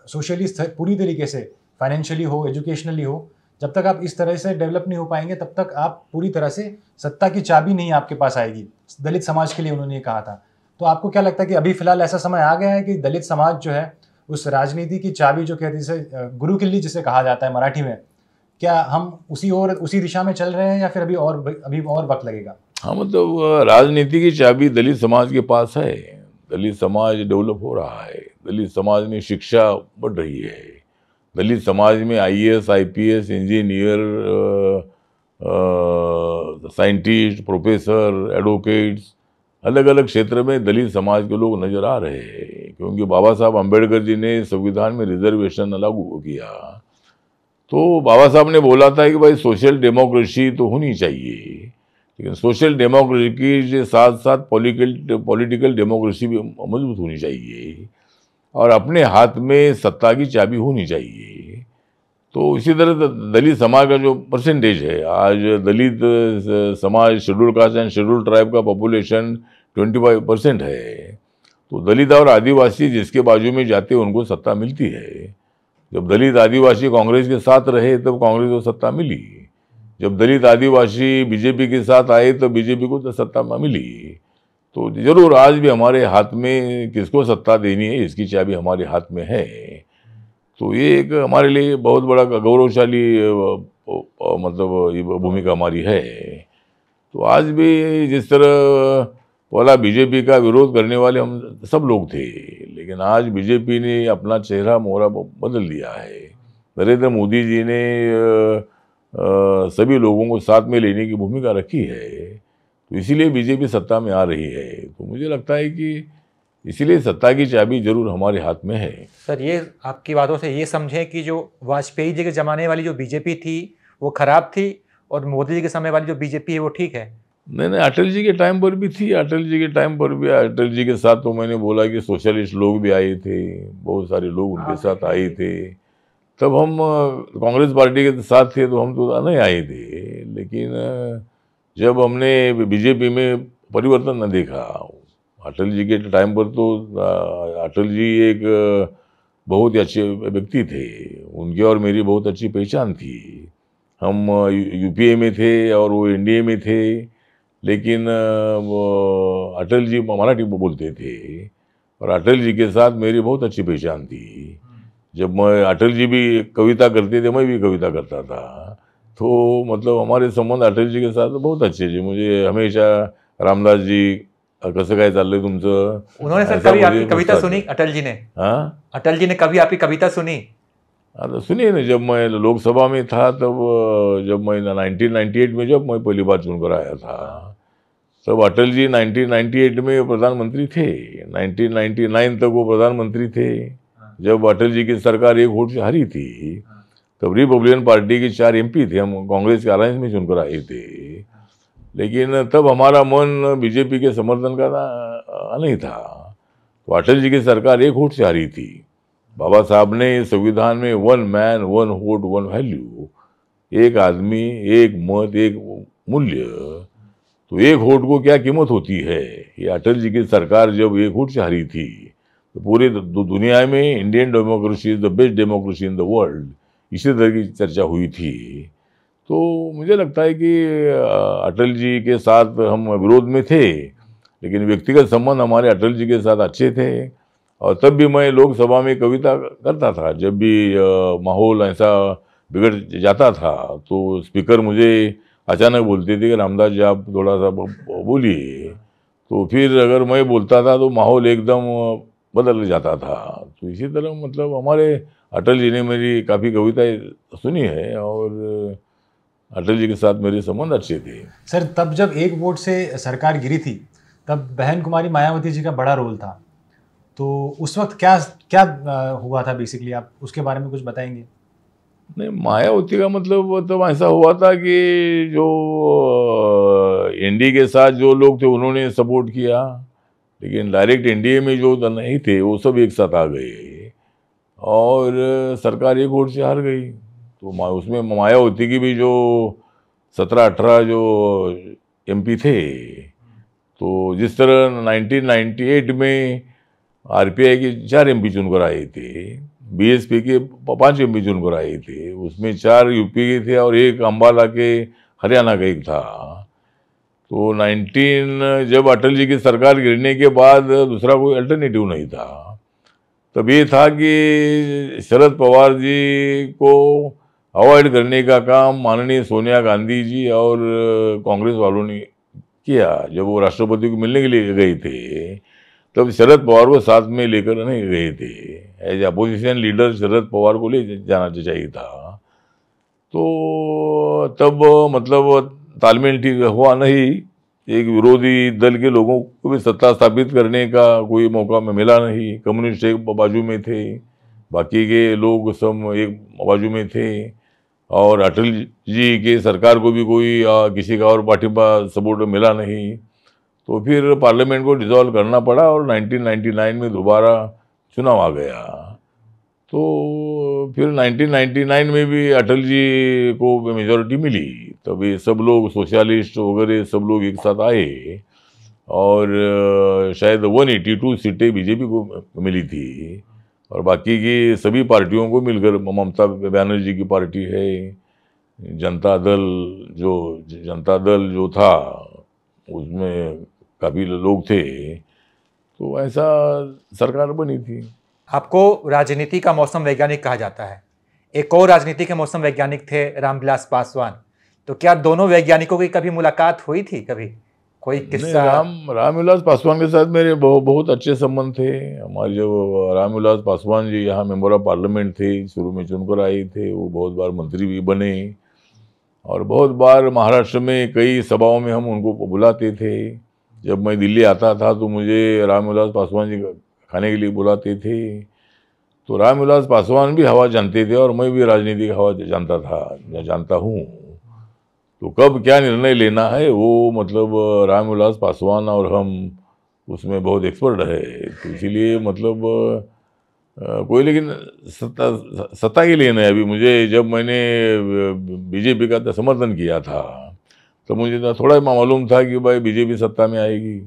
सोशली पूरी तरीके से फाइनेंशियली हो, एजुकेशनली हो, जब तक आप इस तरह से डेवलप नहीं हो पाएंगे तब तक आप पूरी तरह से सत्ता की चाबी नहीं आपके पास आएगी। दलित समाज के लिए उन्होंने कहा था। तो आपको क्या लगता है कि अभी फिलहाल ऐसा समय आ गया है कि दलित समाज जो है उस राजनीति की चाबी जो कहते हैं गुरु किल्ली जिसे कहा जाता है मराठी में, क्या हम उसी दिशा में चल रहे हैं या फिर अभी और वक्त लगेगा? हाँ, मतलब राजनीति की चाबी दलित समाज के पास है। दलित समाज डेवलप हो रहा है, दलित समाज में शिक्षा बढ़ रही है, दलित समाज में IAS, IPS, engineer, scientist, professor, advocates, अलग अलग क्षेत्र में दलित समाज के लोग नजर आ रहे हैं। क्योंकि बाबा साहब अम्बेडकर जी ने संविधान में रिजर्वेशन लागू किया। तो बाबा साहब ने बोला था कि भाई सोशल डेमोक्रेसी तो होनी चाहिए, लेकिन सोशल डेमोक्रेसी के साथ साथ पॉलिटिकल डेमोक्रेसी भी मजबूत होनी चाहिए, और अपने हाथ में सत्ता की चाबी होनी चाहिए। तो इसी तरह दलित समाज का जो परसेंटेज है, आज दलित समाज, schedule caste and schedule tribe का पॉपुलेशन 25% है। तो दलित और आदिवासी जिसके बाजू में जाते हैं उनको सत्ता मिलती है। जब दलित आदिवासी कांग्रेस के साथ रहे तब कांग्रेस को सत्ता मिली, जब दलित आदिवासी बीजेपी के साथ आए तो बीजेपी को तो सत्ता मिली। तो जरूर आज भी हमारे हाथ में किसको सत्ता देनी है इसकी चाबी हमारे हाथ में है। तो ये एक हमारे लिए बहुत बड़ा गौरवशाली मतलब भूमिका हमारी है। तो आज भी जिस तरह पहला बीजेपी का विरोध करने वाले हम सब लोग थे, लेकिन आज बीजेपी ने अपना चेहरा मोहरा बदल दिया है। नरेंद्र मोदी जी ने सभी लोगों को साथ में लेने की भूमिका रखी है, तो इसीलिए बीजेपी सत्ता में आ रही है। तो मुझे लगता है कि इसीलिए सत्ता की चाबी जरूर हमारे हाथ में है। सर, ये आपकी बातों से ये समझें कि जो वाजपेयी जी के ज़माने वाली जो बीजेपी थी वो खराब थी, और मोदी जी के समय वाली जो बीजेपी है वो ठीक है? नहीं नहीं, अटल जी के टाइम पर भी थी, अटल जी के टाइम पर भी, अटल जी के साथ तो मैंने बोला कि सोशलिस्ट लोग भी आए थे, बहुत सारे लोग उनके साथ आए थे। तब हम कांग्रेस पार्टी के साथ थे तो हम तो नहीं आए थे, लेकिन जब हमने बीजेपी में परिवर्तन न देखा, अटल जी के टाइम पर तो अटल जी एक बहुत ही अच्छे व्यक्ति थे, उनकी और मेरी बहुत अच्छी पहचान थी। हम यूपीए में थे और वो एनडीए में थे, लेकिन वो अटल जी मराठी बोलते थे और अटल जी के साथ मेरी बहुत अच्छी पहचान थी। जब मैं, अटल जी भी कविता करते थे, मैं भी कविता करता था, तो मतलब हमारे संबंध अटल जी के साथ बहुत अच्छे थे। मुझे हमेशा रामदास जी कसं काय चाललंय तुमचं, उन्होंने सर ऐसा कभी मुझे आपकी कविता पूछता सुनी? था। अटल जी ने, हाँ अटल जी ने कभी आपकी कविता सुनी? हाँ, तो सुनिए ना, जब मैं लोकसभा में था तब, जब मैं 1998 में जब मैं पहली बार चुनकर आया था, तब अटल जी 1998 में प्रधानमंत्री थे, 1999 तक वो प्रधानमंत्री थे। जब अटल जी की सरकार एक वोट से हारी थी, तब रिपब्लिकन पार्टी के 4 एमपी थे, हम कांग्रेस के अलायंस में चुनकर आए थे, लेकिन तब हमारा मन बीजेपी के समर्थन का नहीं था। तो अटल जी की सरकार एक वोट से हारी थी। बाबा साहब ने संविधान में 1 मैन 1 वोट 1 वैल्यू, एक आदमी एक मत एक मूल्य, तो एक वोट को क्या कीमत होती है, ये अटल जी की सरकार जब एक वोट से हारी थी, तो पूरे दुनिया में Indian democracy is the best democracy in the world, इसी तरह की चर्चा हुई थी। तो मुझे लगता है कि अटल जी के साथ हम विरोध में थे, लेकिन व्यक्तिगत संबंध हमारे अटल जी के साथ अच्छे थे। और तब भी मैं लोकसभा में कविता करता था, जब भी माहौल ऐसा बिगड़ जाता था तो स्पीकर मुझे अचानक बोलते थे कि रामदास जी आप थोड़ा सा बोलिए, तो फिर अगर मैं बोलता था तो माहौल एकदम बदल जाता था। तो इसी तरह मतलब हमारे अटल जी ने मेरी काफ़ी कविताएं सुनी है और अटल जी के साथ मेरे संबंध अच्छे थे। सर, तब जब एक वोट से सरकार गिरी थी, तब बहन कुमारी मायावती जी का बड़ा रोल था, तो उस वक्त क्या क्या हुआ था बेसिकली, आप उसके बारे में कुछ बताएंगे? नहीं, मायावती का मतलब तब ऐसा हुआ था कि जो एनडीए के साथ जो लोग थे उन्होंने सपोर्ट किया, लेकिन डायरेक्ट एनडीए में जो नहीं थे वो सब एक साथ आ गए और सरकार एक वोट से हार गई। तो उसमें मायावती की भी जो 17-18 जो एमपी थे, तो जिस तरह 1998 में आरपीआई के 4 एमपी चुनकर आए थे, बीएसपी के 5 एमपी चुनकर आए थे, उसमें 4 यूपी के थे और एक अम्बाला के हरियाणा का एक था। तो 19 जब अटल जी की सरकार गिरने के बाद दूसरा कोई अल्टरनेटिव नहीं था। तब ये था कि शरद पवार जी को अवॉइड करने का काम माननीय सोनिया गांधी जी और कांग्रेस वालों ने किया। जब वो राष्ट्रपति को मिलने के लिए गए थे, तब शरद पवार को साथ में लेकर नहीं गए थे, as opposition leader Sharad Pawar को ले जाना चाहिए था। तो तब मतलब तालमेल ठीक हुआ नहीं, एक विरोधी दल के लोगों को भी सत्ता स्थापित करने का कोई मौका में मिला नहीं। कम्युनिस्ट एक बाजू में थे, बाकी के लोग सब एक बाजू में थे, और अटल जी के सरकार को भी कोई किसी का और पार्टिबा सपोर्ट मिला नहीं। तो फिर पार्लियामेंट को डिसॉल्व करना पड़ा और 1999 में दोबारा चुनाव आ गया। तो फिर 1999 में भी अटल जी को मेजॉरिटी मिली, तब ये सब लोग सोशलिस्ट वगैरह सब लोग एक साथ आए और शायद 182 सीटें बीजेपी को मिली थी और बाकी की सभी पार्टियों को मिलकर, ममता बनर्जी की पार्टी है, जनता दल जो था उसमें काफ़ी लोग थे, तो ऐसा सरकार बनी थी। आपको राजनीति का मौसम वैज्ञानिक कहा जाता है, एक और राजनीति के मौसम वैज्ञानिक थे रामविलास पासवान, तो क्या दोनों वैज्ञानिकों की कभी मुलाकात हुई थी, कभी कोई किस्सा? रामविलास पासवान के साथ मेरे बहुत अच्छे संबंध थे। हमारे जो रामविलास पासवान जी यहाँ मेंबर ऑफ पार्लियामेंट थे, शुरू में चुनकर आए थे, वो बहुत बार मंत्री भी बने और बहुत बार महाराष्ट्र में कई सभाओं में हम उनको बुलाते थे। जब मैं दिल्ली आता था तो मुझे रामविलास पासवान जी खाने के लिए बुलाते थे। तो रामविलास पासवान भी हवा जानते थे और मैं भी राजनीति की हवा जानता हूँ। तो कब क्या निर्णय लेना है वो मतलब रामविलास पासवान और हम उसमें बहुत एक्सपर्ट है। तो इसीलिए मतलब कोई, लेकिन सत्ता के लिए नहीं। अभी मुझे जब मैंने बीजेपी का समर्थन किया था तो मुझे थोड़ा मालूम था कि भाई बीजेपी सत्ता में आएगी।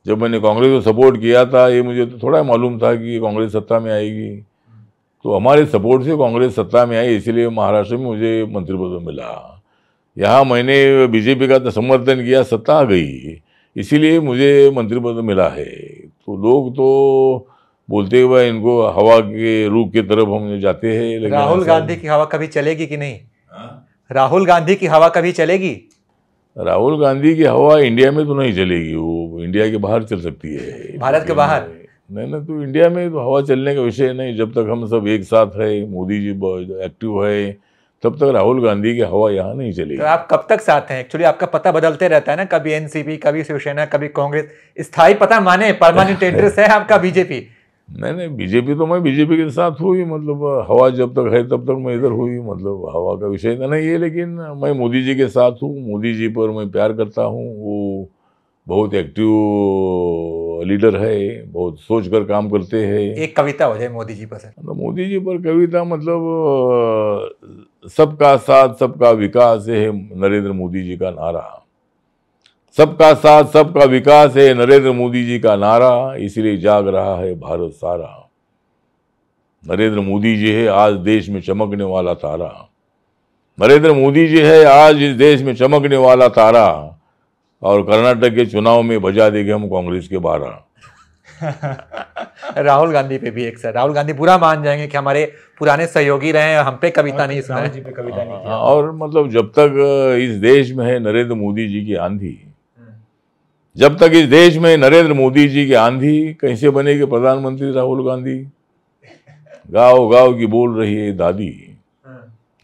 जब मैंने कांग्रेस को सपोर्ट किया था ये मुझे तो थोड़ा मालूम था कि कांग्रेस सत्ता में आएगी। तो हमारे सपोर्ट से कांग्रेस सत्ता में आई, इसीलिए महाराष्ट्र में मुझे मंत्री पद मिला। यहाँ मैंने बीजेपी का समर्थन किया, सत्ता आ गई, इसीलिए मुझे मंत्री पद मिला है। तो लोग तो बोलते हुए इनको हवा के रुख की तरफ हम जाते हैं, लेकिन राहुल गांधी की हवा कभी चलेगी कि नहीं? राहुल गांधी की हवा कभी चलेगी? राहुल गांधी की हवा इंडिया में तो नहीं चलेगी, वो इंडिया के बाहर चल सकती है। भारत के बाहर नहीं, तो इंडिया में तो हवा चलने का विषय नहीं। जब तक हम सब एक साथ है, मोदी जी एक्टिव है, तब तक राहुल गांधी की हवा यहाँ नहीं चलेगी। तो आप कब तक साथ हैं? एक्चुअली आपका पता बदलते रहता है ना, कभी एनसीपी, कभी शिवसेना, कभी कांग्रेस। स्थायी पता माने, परमानेंट एड्रेस है आपका बीजेपी? नहीं, बीजेपी तो मैं बीजेपी के साथ हुई, मतलब हवा जब तक है तब तक मैं इधर हुई, मतलब हवा का विषय तो नहीं है। लेकिन मैं मोदी जी के साथ हूँ, मोदी जी पर मैं प्यार करता हूँ। वो बहुत एक्टिव लीडर है, बहुत सोच कर काम करते हैं। एक कविता हो जाए मोदी जी पर सर। मतलब मोदी जी पर कविता, मतलब सबका साथ सबका विकास है नरेंद्र मोदी जी का नारा। सबका साथ सबका विकास है नरेंद्र मोदी जी का नारा, इसलिए जाग रहा है भारत सारा। नरेंद्र मोदी जी है आज देश में चमकने वाला तारा। नरेंद्र मोदी जी है आज इस देश में चमकने वाला तारा, और कर्नाटक के चुनाव में बजा देंगे हम कांग्रेस के 12। राहुल गांधी पे भी एक सर, राहुल गांधी बुरा मान जाएंगे कि हमारे पुराने सहयोगी रहे, हम पे कविता नहीं सुनाई जी पे कविता नहीं किया। और मतलब जब तक इस देश में है नरेंद्र मोदी जी की आंधी, जब तक इस देश में नरेंद्र मोदी जी की आंधी, कैसे बनेगी प्रधानमंत्री राहुल गांधी? गाँव गाँव की बोल रही है दादी,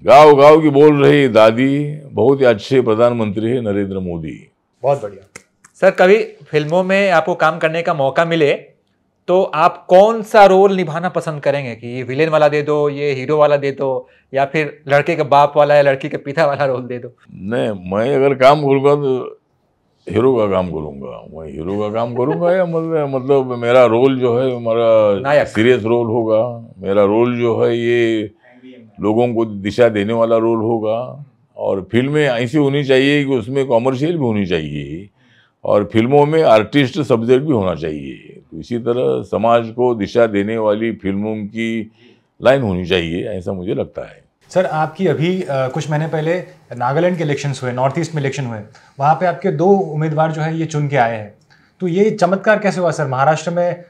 गाँव गाँव की बोल रही है दादी, बहुत ही अच्छे प्रधानमंत्री है नरेंद्र मोदी। बहुत बढ़िया सर। कभी फिल्मों में आपको काम करने का मौका मिले तो आप कौन सा रोल निभाना पसंद करेंगे कि ये विलेन वाला दे दो, ये हीरो वाला दे दो, या फिर लड़के के बाप वाला या लड़की के पिता वाला रोल दे दो? नहीं, मैं अगर काम करूँगा तो हीरो का काम करूँगा, मैं हीरो का काम करूँगा। या मतलब मेरा रोल जो है हमारा सीरियस रोल होगा। मेरा रोल जो है ये लोगों को दिशा देने वाला रोल होगा। और फिल्में ऐसी होनी चाहिए कि उसमें कॉमर्शियल भी होनी चाहिए, और फिल्मों में आर्टिस्ट सब्जेक्ट भी होना चाहिए। तो इसी तरह समाज को दिशा देने वाली फिल्मों की लाइन होनी चाहिए, ऐसा मुझे लगता है। सर, आपकी अभी कुछ महीने पहले नागालैंड के इलेक्शंस हुए, नॉर्थ ईस्ट में इलेक्शन हुए, वहाँ पे आपके 2 उम्मीदवार जो है ये चुन के आए हैं। तो ये चमत्कार कैसे हुआ सर? महाराष्ट्र में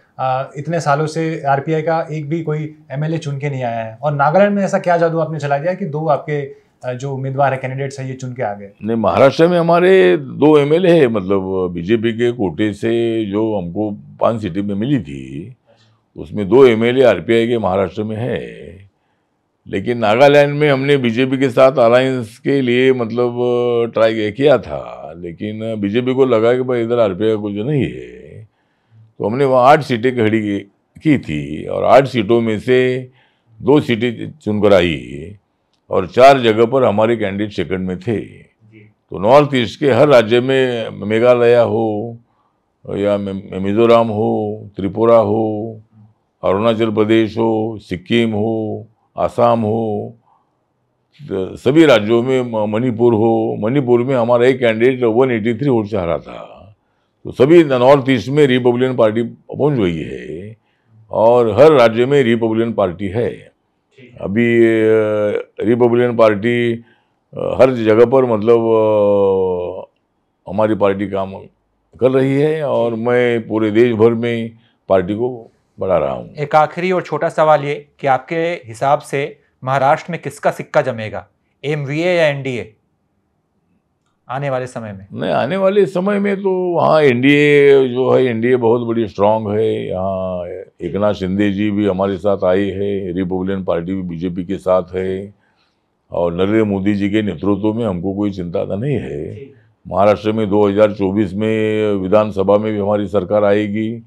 इतने सालों से आरपीआई का एक भी कोई एमएलए चुन के नहीं आया है, और नागालैंड में ऐसा क्या जादू आपने चला दिया कि 2 आपके जो उम्मीदवार है, कैंडिडेट्स है, ये चुन के आ गए? नहीं, महाराष्ट्र में हमारे 2 एमएलए है, मतलब बीजेपी के कोटे से जो हमको 5 सीटें में मिली थी, उसमें 2 एमएलए आरपीआई के महाराष्ट्र में है। लेकिन नागालैंड में हमने बीजेपी के साथ अलायंस के लिए मतलब ट्राई किया था, लेकिन बीजेपी को लगा कि भाई इधर आरपीआई कुछ नहीं है, तो हमने वहाँ 8 सीटें खड़ी की थी, और 8 सीटों में से 2 सीटें चुनकर आई, और 4 जगह पर हमारे कैंडिडेट सेकंड में थे। तो नॉर्थ ईस्ट के हर राज्य में, मेघालय हो या मिजोरम हो, त्रिपुरा हो, अरुणाचल प्रदेश हो, सिक्किम हो, आसाम हो, सभी राज्यों में, मणिपुर हो, मणिपुर में हमारा एक कैंडिडेट 183 वोट से हारा था। तो सभी नॉर्थ ईस्ट में रिपब्लिकन पार्टी पहुंच गई है, और हर राज्य में रिपब्लिकन पार्टी है। अभी रिपब्लिकन पार्टी हर जगह पर मतलब हमारी पार्टी काम कर रही है, और मैं पूरे देश भर में पार्टी को बढ़ा रहा हूँ। एक आखिरी और छोटा सवाल ये कि आपके हिसाब से महाराष्ट्र में किसका सिक्का जमेगा, एमवीए या एनडीए आने वाले समय में? नहीं, आने वाले समय में तो वहाँ एनडीए जो है, एनडीए बहुत बड़ी स्ट्रांग है। यहाँ एकनाथ शिंदे जी भी हमारे साथ आए हैं, रिपब्लिकन पार्टी भी बीजेपी के साथ है, और नरेंद्र मोदी जी के नेतृत्व में हमको कोई चिंता नहीं है। महाराष्ट्र में 2024 में विधानसभा में भी हमारी सरकार आएगी,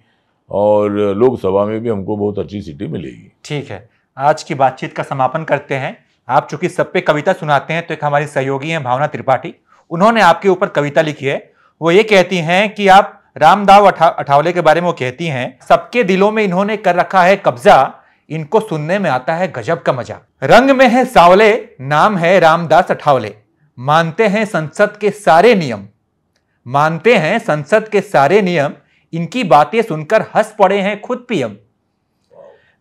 और लोकसभा में भी हमको बहुत अच्छी सीटें मिलेगी। ठीक है, आज की बातचीत का समापन करते हैं। आप चूंकि सब पे कविता सुनाते हैं, तो एक हमारी सहयोगी हैं भावना त्रिपाठी, उन्होंने आपके ऊपर कविता लिखी है। वो ये कहती हैं कि आप रामदाव अठावले के बारे में वो कहती हैं, सबके दिलों में इन्होंने कर रखा है कब्जा, इनको सुनने में आता है गजब का मजा। रंग में है सांवले, नाम है रामदास अठावले, मानते हैं संसद के सारे नियम, मानते हैं संसद के सारे नियम, इनकी बातें सुनकर हंस पड़े हैं खुद पीएम।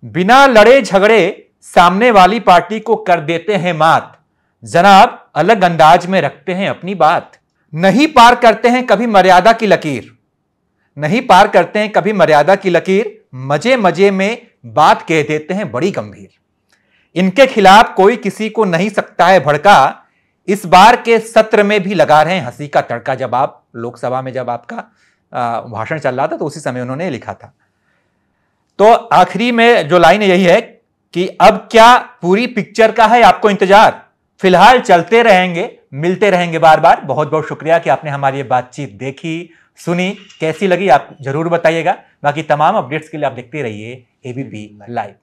बिना लड़े झगड़े सामने वाली पार्टी को कर देते हैं मात, जनाब अलग अंदाज में रखते हैं अपनी बात। नहीं पार करते हैं कभी मर्यादा की लकीर, नहीं पार करते हैं कभी मर्यादा की लकीर, मजे मजे में बात कह देते हैं बड़ी गंभीर। इनके खिलाफ कोई किसी को नहीं सकता है भड़का, इस बार के सत्र में भी लगा रहे हैं हंसी का तड़का। जब आप लोकसभा में जब आपका भाषण चल रहा था तो उसी समय उन्होंने लिखा था। तो आखिरी में जो लाइन यही है कि अब क्या पूरी पिक्चर का है आपको इंतजार, फिलहाल चलते रहेंगे, मिलते रहेंगे बार बार। बहुत बहुत शुक्रिया कि आपने हमारी ये बातचीत देखी, सुनी, कैसी लगी आप जरूर बताइएगा। बाकी तमाम अपडेट्स के लिए आप देखते रहिए एबीपी लाइव।